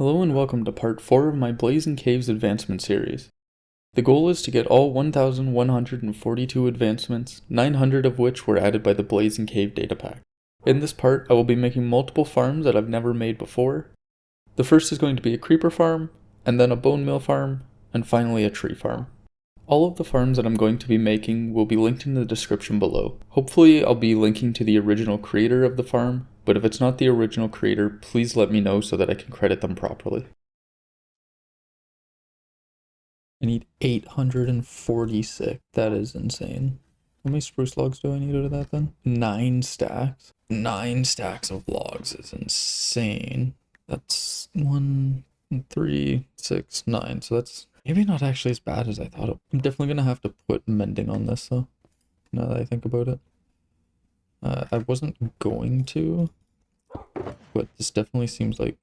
Hello and welcome to part 4 of my BlazeandCave's advancement series. The goal is to get all 1,142 advancements, 900 of which were added by the BlazeandCave data pack. In this part, I will be making multiple farms that I've never made before. The first is going to be a creeper farm, and then a bone meal farm, and finally a tree farm. All of the farms that I'm going to be making will be linked in the description below. Hopefully I'll be linking to the original creator of the farm, but if it's not the original creator, please let me know so that I can credit them properly. I need 846. That is insane. How many spruce logs do I need out of that then? 9 stacks. 9 stacks of logs is insane. That's 1, 3, 6, 9. So that's maybe not actually as bad as I thought. I'm definitely going to have to put mending on this though, now that I think about it. I wasn't going to, but this definitely seems like...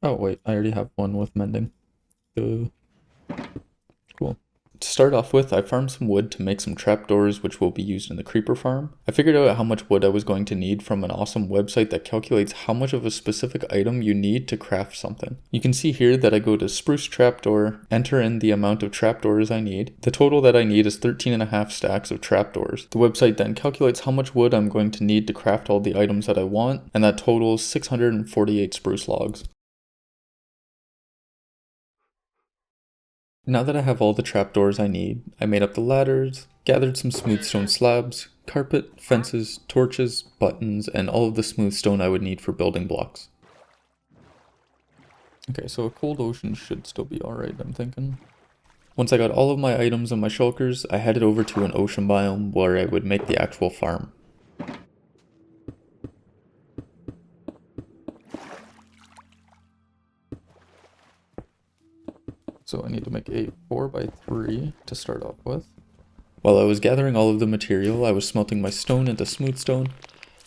Oh wait, I already have one with mending. Cool. To start off with, I farmed some wood to make some trapdoors which will be used in the creeper farm. I figured out how much wood I was going to need from an awesome website that calculates how much of a specific item you need to craft something. You can see here that I go to spruce trapdoor, enter in the amount of trapdoors I need. The total that I need is 13.5 stacks of trapdoors. The website then calculates how much wood I'm going to need to craft all the items that I want, and that totals 648 spruce logs. Now that I have all the trapdoors I need, I made up the ladders, gathered some smooth stone slabs, carpet, fences, torches, buttons, and all of the smooth stone I would need for building blocks. Okay, so a cold ocean should still be alright, I'm thinking. Once I got all of my items and my shulkers, I headed over to an ocean biome where I would make the actual farm. So I need to make a 4x3 to start off with. While I was gathering all of the material, I was smelting my stone into smooth stone.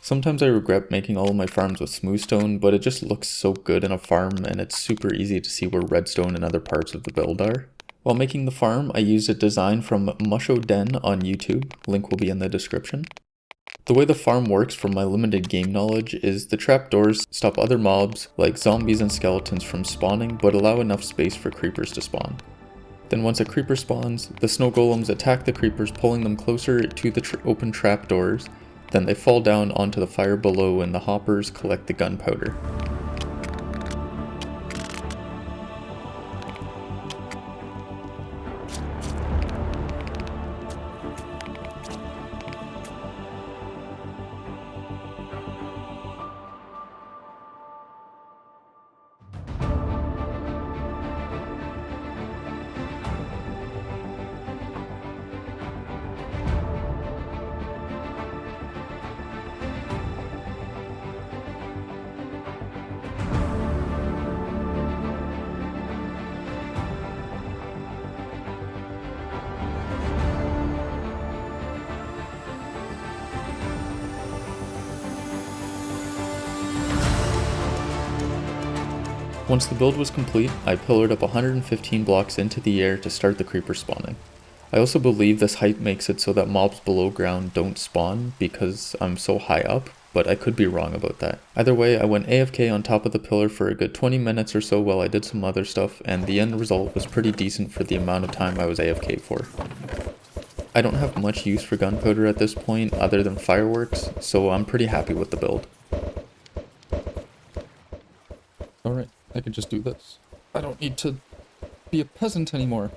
Sometimes I regret making all of my farms with smooth stone, but it just looks so good in a farm and it's super easy to see where redstone and other parts of the build are. While making the farm, I used a design from Musho Den on YouTube, link will be in the description. The way the farm works from my limited game knowledge is the trapdoors stop other mobs like zombies and skeletons from spawning but allow enough space for creepers to spawn. Then once a creeper spawns, the snow golems attack the creepers, pulling them closer to the open trapdoors, then they fall down onto the fire below and the hoppers collect the gunpowder. Once the build was complete, I pillared up 115 blocks into the air to start the creeper spawning. I also believe this height makes it so that mobs below ground don't spawn because I'm so high up, but I could be wrong about that. Either way, I went AFK on top of the pillar for a good 20 minutes or so while I did some other stuff, and the end result was pretty decent for the amount of time I was AFK for. I don't have much use for gunpowder at this point other than fireworks, so I'm pretty happy with the build. Alright. I can just do this. I don't need to be a peasant anymore.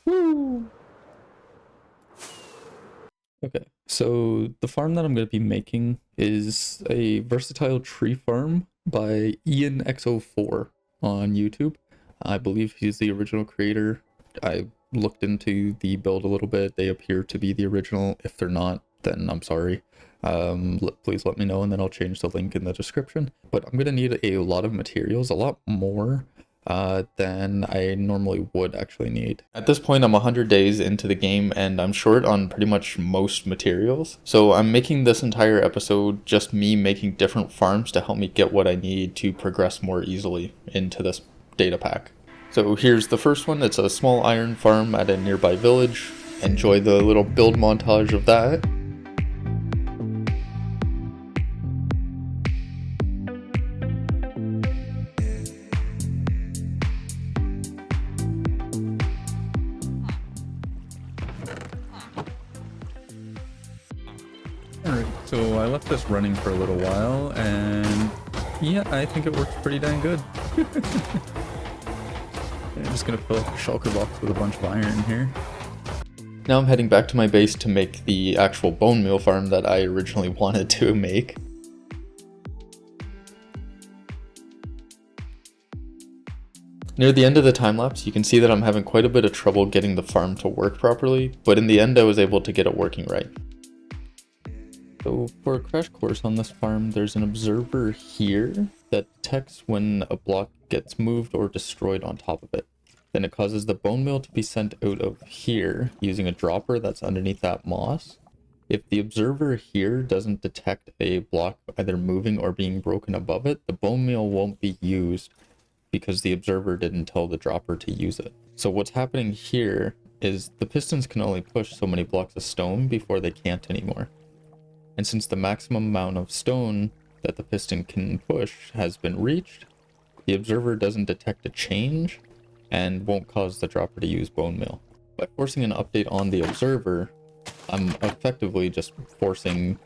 Woo! Okay, so the farm that I'm going to be making is a versatile tree farm by IanX04 on YouTube. I believe he's the original creator. I looked into the build a little bit. They appear to be the original. If they're not, then I'm sorry. Please let me know and then I'll change the link in the description. But I'm going to need a lot of materials, a lot more than I normally would actually need. At this point, I'm 100 days into the game and I'm short on pretty much most materials. So I'm making this entire episode just me making different farms to help me get what I need to progress more easily into this data pack. So here's the first one. It's a small iron farm at a nearby village. Enjoy the little build montage of that. so I left this running for a little while, and yeah, I think it works pretty dang good. I'm just gonna fill up the shulker box with a bunch of iron here. Now I'm heading back to my base to make the actual bone meal farm that I originally wanted to make. Near the end of the time lapse, you can see that I'm having quite a bit of trouble getting the farm to work properly, but in the end I was able to get it working right. So for a crash course on this farm, there's an observer here that detects when a block gets moved or destroyed on top of it. Then it causes the bone meal to be sent out of here using a dropper that's underneath that moss. If the observer here doesn't detect a block either moving or being broken above it, the bone meal won't be used because the observer didn't tell the dropper to use it. So what's happening here is the pistons can only push so many blocks of stone before they can't anymore. And since the maximum amount of stone that the piston can push has been reached, the observer doesn't detect a change and won't cause the dropper to use bone meal. By forcing an update on the observer, I'm effectively just forcing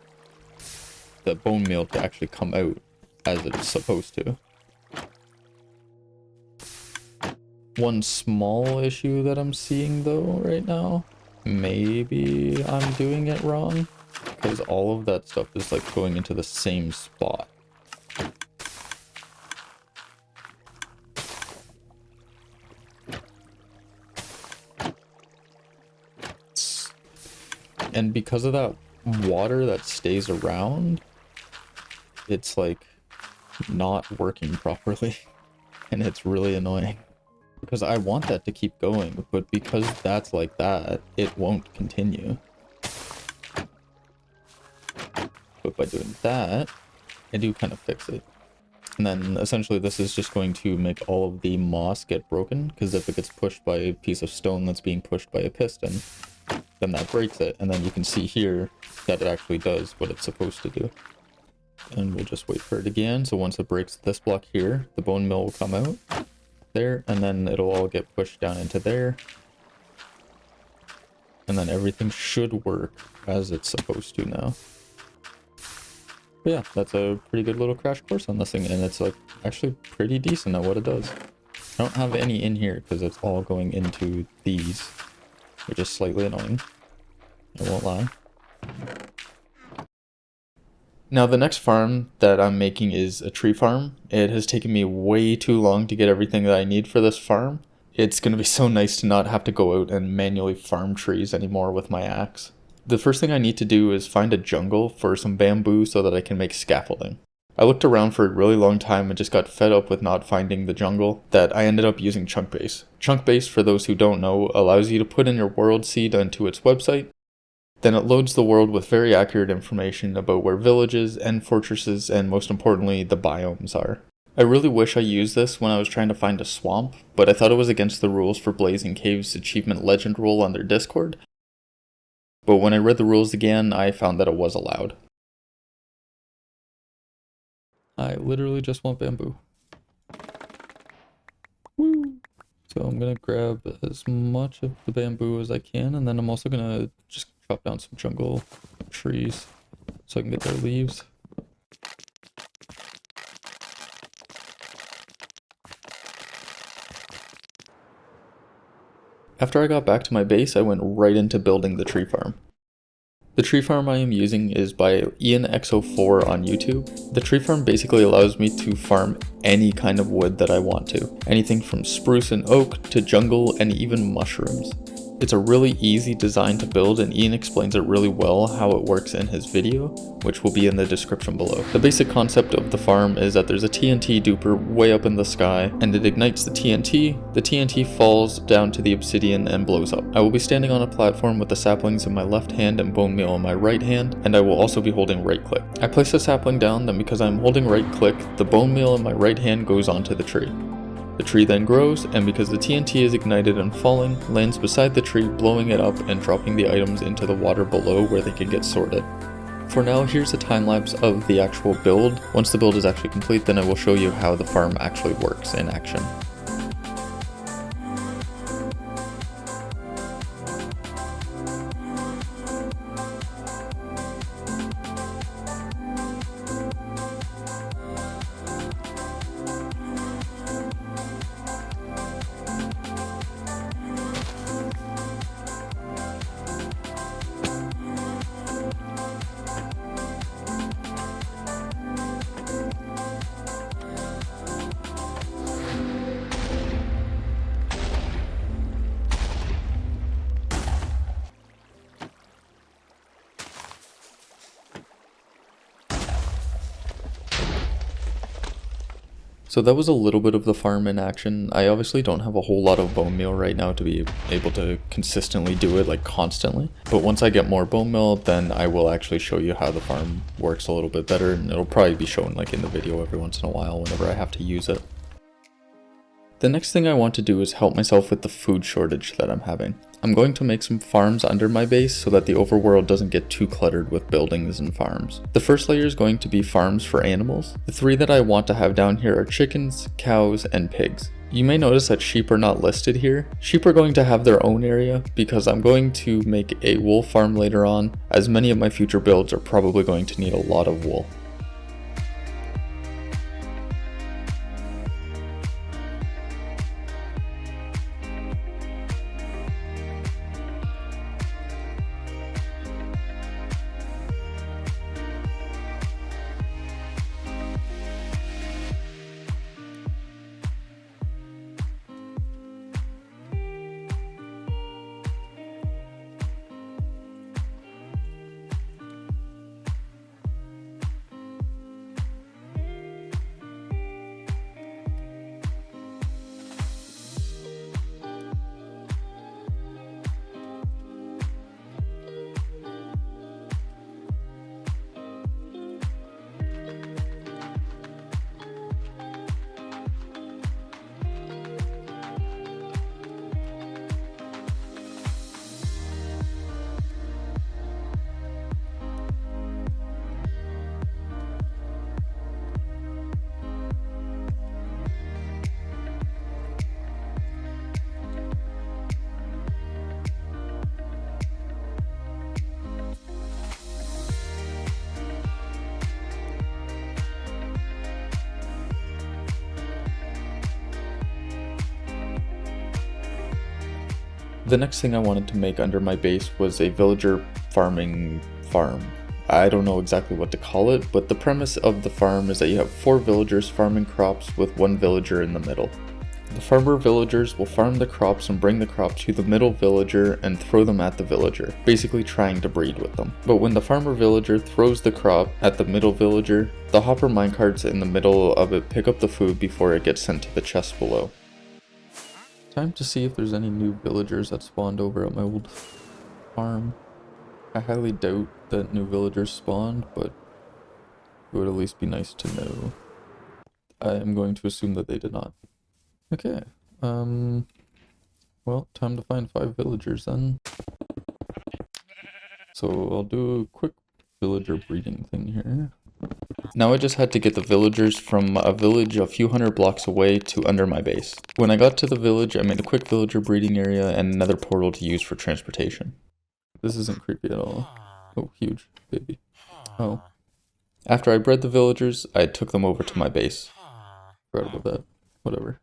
the bone meal to actually come out as it's supposed to. One small issue that I'm seeing though right now, maybe I'm doing it wrong, because all of that stuff is like going into the same spot. And because of that water that stays around, it's like not working properly, and it's really annoying. Because I want that to keep going, but because that's like that, it won't continue. But by doing that, I do kind of fix it. And then essentially this is just going to make all of the moss get broken, because if it gets pushed by a piece of stone that's being pushed by a piston, then that breaks it. And then you can see here that it actually does what it's supposed to do. And we'll just wait for it again. So once it breaks this block here, the bone meal will come out there, and then it'll all get pushed down into there, and then everything should work as it's supposed to now. But yeah, that's a pretty good little crash course on this thing, and it's like actually pretty decent at what it does. I don't have any in here because it's all going into these, which is slightly annoying, I won't lie. Now the next farm that I'm making is a tree farm. It has taken me way too long to get everything that I need for this farm. It's going to be so nice to not have to go out and manually farm trees anymore with my axe. The first thing I need to do is find a jungle for some bamboo so that I can make scaffolding. I looked around for a really long time and just got fed up with not finding the jungle that I ended up using Chunkbase. Chunkbase, for those who don't know, allows you to put in your world seed onto its website. Then it loads the world with very accurate information about where villages and fortresses and most importantly the biomes are. I really wish I used this when I was trying to find a swamp, but I thought it was against the rules for BlazeandCave's achievement legend rule on their Discord. But when I read the rules again, I found that it was allowed. I literally just want bamboo. Woo! So I'm gonna grab as much of the bamboo as I can, and then I'm also gonna just chop down some jungle trees so I can get their leaves. After I got back to my base, I went right into building the tree farm. The tree farm I am using is by BlazeandCave's on YouTube. The tree farm basically allows me to farm any kind of wood that I want to. Anything from spruce and oak to jungle and even mushrooms. It's a really easy design to build, and Ian explains it really well how it works in his video, which will be in the description below. The basic concept of the farm is that there's a TNT duper way up in the sky, and it ignites the TNT falls down to the obsidian and blows up. I will be standing on a platform with the saplings in my left hand and bone meal in my right hand, and I will also be holding right click. I place the sapling down, then because I'm holding right click, the bone meal in my right hand goes onto the tree. The tree then grows, and because the TNT is ignited and falling, lands beside the tree, blowing it up and dropping the items into the water below where they can get sorted. For now, here's a time lapse of the actual build. Once the build is actually complete, then I will show you how the farm actually works in action. So that was a little bit of the farm in action. I obviously don't have a whole lot of bone meal right now to be able to consistently do it, like constantly. But once I get more bone meal, then I will actually show you how the farm works a little bit better, and it'll probably be shown like in the video every once in a while whenever I have to use it. The next thing I want to do is help myself with the food shortage that I'm having. I'm going to make some farms under my base so that the overworld doesn't get too cluttered with buildings and farms. The first layer is going to be farms for animals. The three that I want to have down here are chickens, cows, and pigs. You may notice that sheep are not listed here. Sheep are going to have their own area because I'm going to make a wool farm later on, as many of my future builds are probably going to need a lot of wool. The next thing I wanted to make under my base was a villager farming farm. I don't know exactly what to call it, but the premise of the farm is that you have 4 villagers farming crops with 1 villager in the middle. The farmer villagers will farm the crops and bring the crop to the middle villager and throw them at the villager, basically trying to breed with them. But when the farmer villager throws the crop at the middle villager, the hopper minecarts in the middle of it pick up the food before it gets sent to the chest below. Time to see if there's any new villagers that spawned over at my old farm. I highly doubt that new villagers spawned, but it would at least be nice to know. I am going to assume that they did not. Okay, well, time to find 5 villagers then. So I'll do a quick villager breeding thing here. Now I just had to get the villagers from a village a few hundred blocks away to under my base. When I got to the village, I made a quick villager breeding area and another portal to use for transportation. This isn't creepy at all. Oh, huge baby. Oh. After I bred the villagers, I took them over to my base. Forgot about that. Whatever.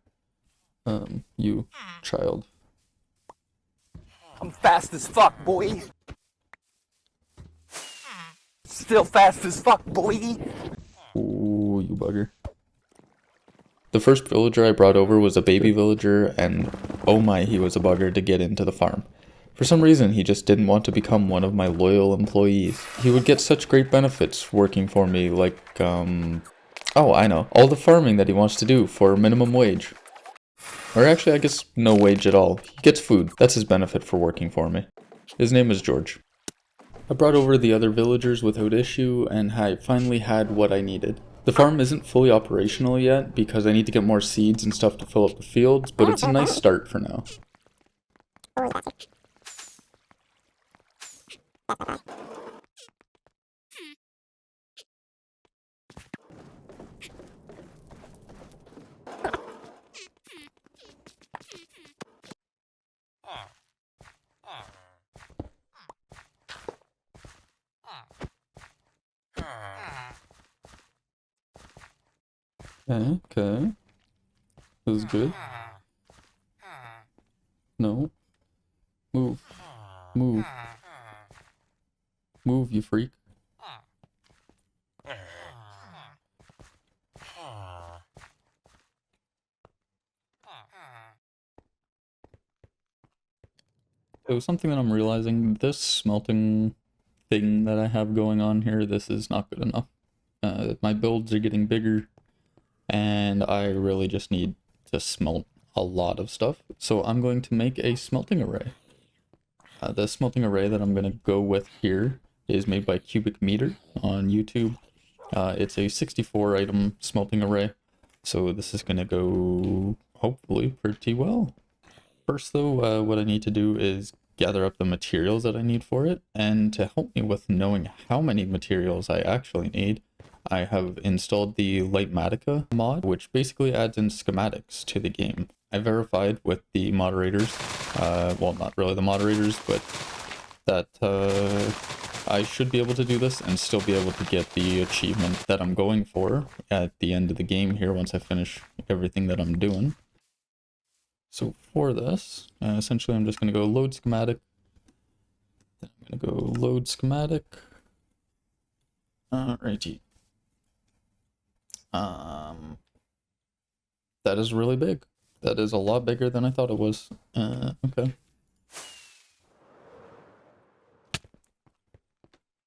You, child. I'm fast as fuck, boy. Still fast as fuck, boy. Ooh, you bugger. The first villager I brought over was a baby villager, and oh my, he was a bugger to get into the farm. For some reason, he just didn't want to become one of my loyal employees. He would get such great benefits working for me, like, oh, I know. All the farming that he wants to do for minimum wage. Or actually, I guess no wage at all. He gets food. That's his benefit for working for me. His name is George. I brought over the other villagers without issue, and I finally had what I needed. The farm isn't fully operational yet, because I need to get more seeds and stuff to fill up the fields, but it's a nice start for now. Okay. That was good. No. Move. Move. Move, you freak. It was something that I'm realizing, this smelting thing that I have going on here, this is not good enough. My builds are getting bigger. and I really just need to smelt a lot of stuff. So I'm going to make a smelting array. The smelting array that I'm going to go with here is made by Cubic Meter on YouTube. It's a 64 item smelting array, so this is going to go hopefully pretty well. First though, what I need to do is gather up the materials that I need for it, and to help me with knowing how many materials I actually need, I have installed the Lightmatica mod, which basically adds in schematics to the game. I verified with the moderators, well, not really the moderators, but that I should be able to do this and still be able to get the achievement that I'm going for at the end of the game here once I finish everything that I'm doing. So for this, essentially I'm just going to go load schematic, then I'm going to go load schematic, alrighty. That is really big. That is a lot bigger than I thought it was. Okay.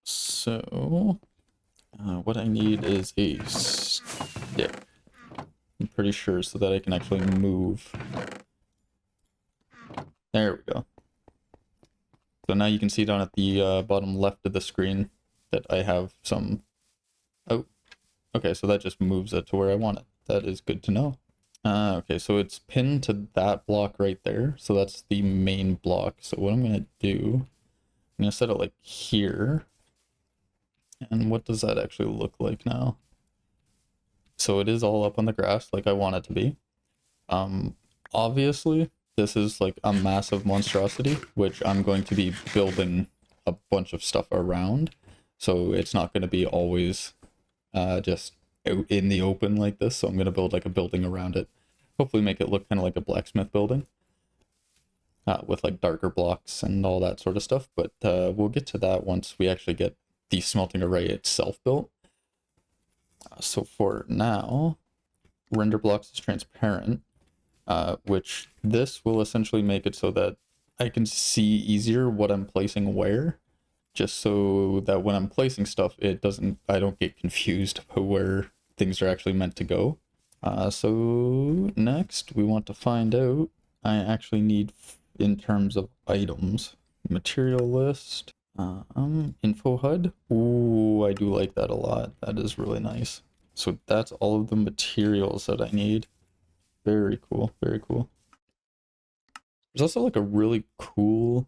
So, what I need is a stick. I'm pretty sure, so that I can actually move. There we go. So now you can see down at the bottom left of the screen that I have some... Oh, okay, so that just moves it to where I want it. That is good to know. Okay, so it's pinned to that block right there. So that's the main block. So what I'm going to do, I'm going to set it like here. And what does that actually look like now? So it is all up on the grass like I want it to be. Obviously, this is like a massive monstrosity, which I'm going to be building a bunch of stuff around. So it's not going to be always just out in the open like this. So I'm going to build like a building around it. Hopefully make it look kind of like a blacksmith building. With like darker blocks and all that sort of stuff. But we'll get to that once we actually get the smelting array itself built. So for now, render blocks is transparent, which this will essentially make it so that I can see easier what I'm placing where, just so that when I'm placing stuff, I don't get confused about where things are actually meant to go. So next we want to find out, I actually need, in terms of items, material list, info HUD. Ooh, I do like that a lot. That is really nice. So that's all of the materials that I need. Very cool, very cool. There's also like a really cool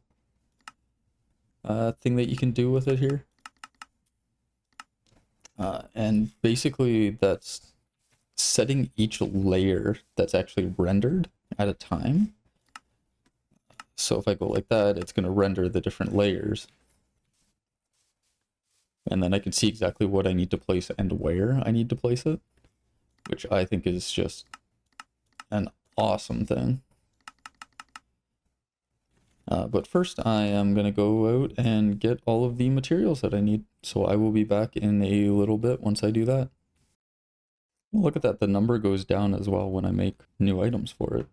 thing that you can do with it here. And basically that's setting each layer that's actually rendered at a time. So if I go like that, it's going to render the different layers. And then I can see exactly what I need to place and where I need to place it, which I think is just an awesome thing. But first I am going to go out and get all of the materials that I need. So I will be back in a little bit once I do that. Look at that, the number goes down as well when I make new items for it.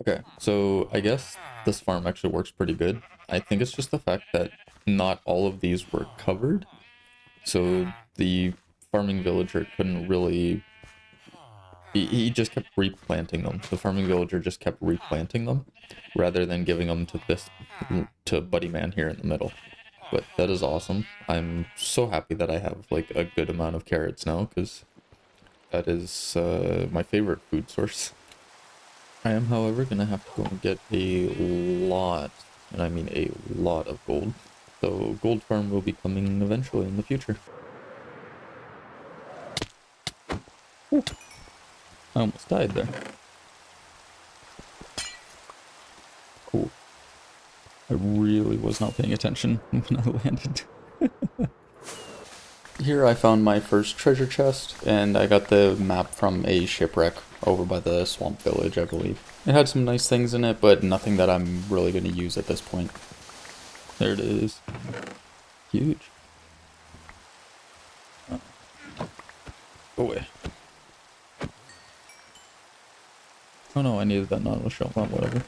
Okay, so I guess this farm actually works pretty good. I think it's just the fact that not all of these were covered. So the farming villager couldn't really... He just kept replanting them. The farming villager just kept replanting them rather than giving them to Buddy Man here in the middle. But that is awesome. I'm so happy that I have like a good amount of carrots now, because that is my favorite food source. I am, however, gonna have to go and get a lot, and I mean a lot of gold. So gold farm will be coming eventually in the future. Ooh, I almost died there. Cool. I really was not paying attention when I landed. Here I found my first treasure chest, and I got the map from a shipwreck over by the swamp village, I believe. It had some nice things in it, but nothing that I'm really going to use at this point. There it is. Huge. Go away. Oh no, I needed that Nautilus shell, well, whatever.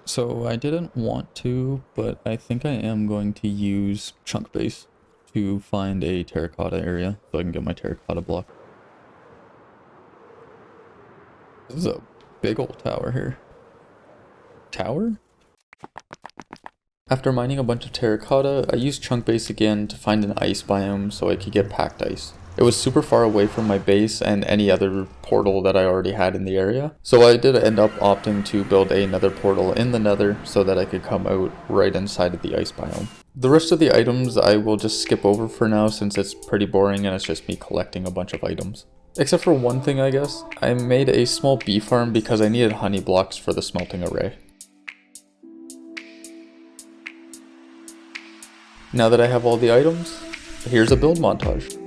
So I didn't want to, but I think I am going to use chunk base to find a terracotta area so I can get my terracotta block. This is a big old tower here. Tower? After mining a bunch of terracotta, I used chunk base again to find an ice biome so I could get packed ice. It was super far away from my base and any other portal that I already had in the area, so I did end up opting to build another portal in the nether so that I could come out right inside of the ice biome. The rest of the items I will just skip over for now since it's pretty boring and it's just me collecting a bunch of items. Except for one thing, I guess. I made a small bee farm because I needed honey blocks for the smelting array. Now that I have all the items, here's a build montage.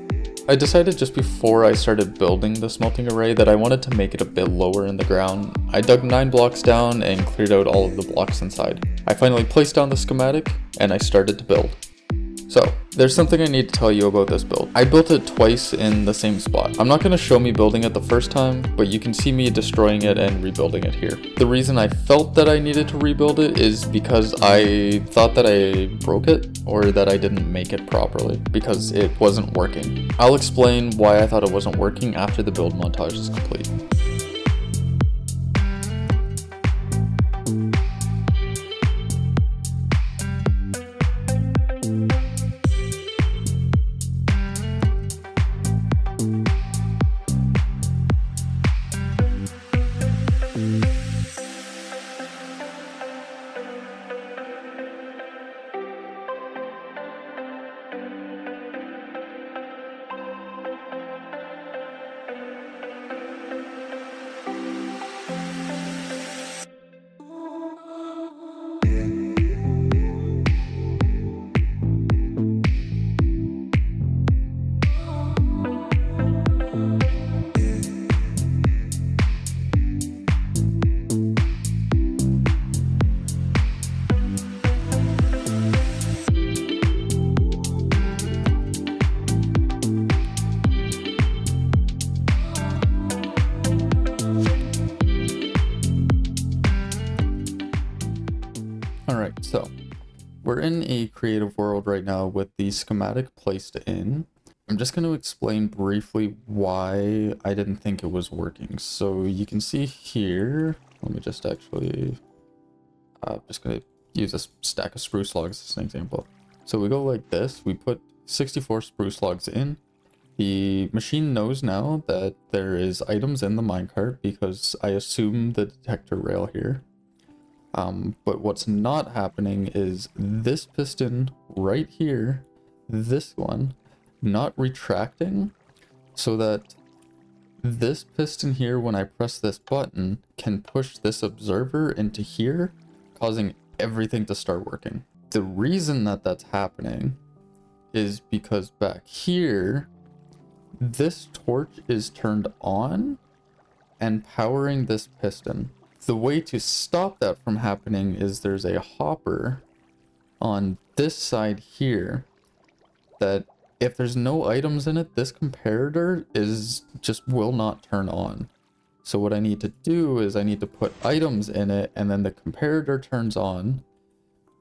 I decided just before I started building the smelting array that I wanted to make it a bit lower in the ground. I dug 9 blocks down and cleared out all of the blocks inside. I finally placed down the schematic and I started to build. So, there's something I need to tell you about this build. I built it twice in the same spot. I'm not going to show me building it the first time, but you can see me destroying it and rebuilding it here. The reason I felt that I needed to rebuild it is because I thought that I broke it or that I didn't make it properly because it wasn't working. I'll explain why I thought it wasn't working after the build montage is complete. Alright, so we're in a creative world right now with the schematic placed in. I'm just going to explain briefly why I didn't think it was working. So you can see here, let me just actually, I'm just going to use a stack of spruce logs as an example. So we go like this, we put 64 spruce logs in. The machine knows now that there is items in the minecart because I assume the detector rail here. But what's not happening is this piston right here, this one, not retracting so that this piston here, when I press this button, can push this observer into here, causing everything to start working. The reason that that's happening is because back here, this torch is turned on and powering this piston. The way to stop that from happening is there's a hopper on this side here that if there's no items in it, this comparator will not turn on. So what I need to do is I need to put items in it and then the comparator turns on,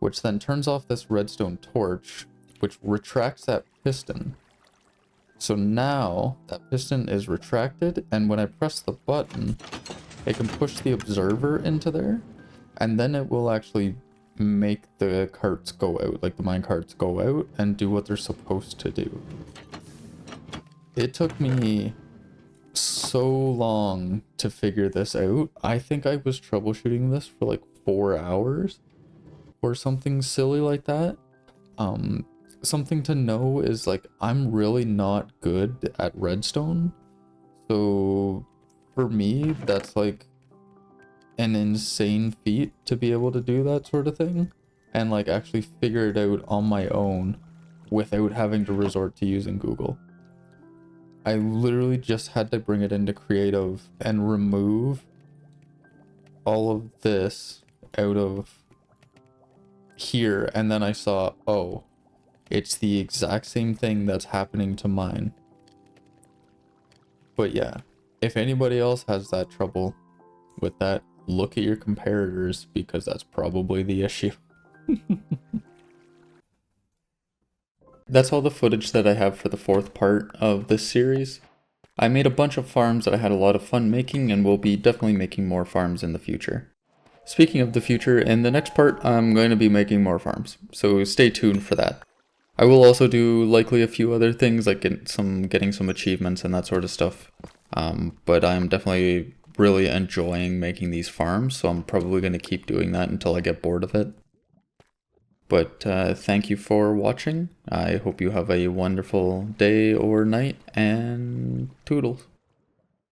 which then turns off this redstone torch, which retracts that piston. So now that piston is retracted and when I press the button, it can push the observer into there, and then it will actually make the carts go out, like the mine carts go out and do what they're supposed to do. It took me so long to figure this out. I think I was troubleshooting this for like 4 hours or something silly like that. Something to know is like I'm really not good at redstone, so for me, that's like an insane feat to be able to do that sort of thing and like actually figure it out on my own without having to resort to using Google. I literally just had to bring it into creative and remove all of this out of here, and then I saw, oh, it's the exact same thing that's happening to mine. But yeah, if anybody else has that trouble, with that, look at your comparators, because that's probably the issue. That's all the footage that I have for the fourth part of this series. I made a bunch of farms that I had a lot of fun making, and will be definitely making more farms in the future. Speaking of the future, in the next part, I'm going to be making more farms, so stay tuned for that. I will also do likely a few other things, like getting some achievements and that sort of stuff. But I'm definitely really enjoying making these farms, so I'm probably going to keep doing that until I get bored of it. But thank you for watching. I hope you have a wonderful day or night, and toodles.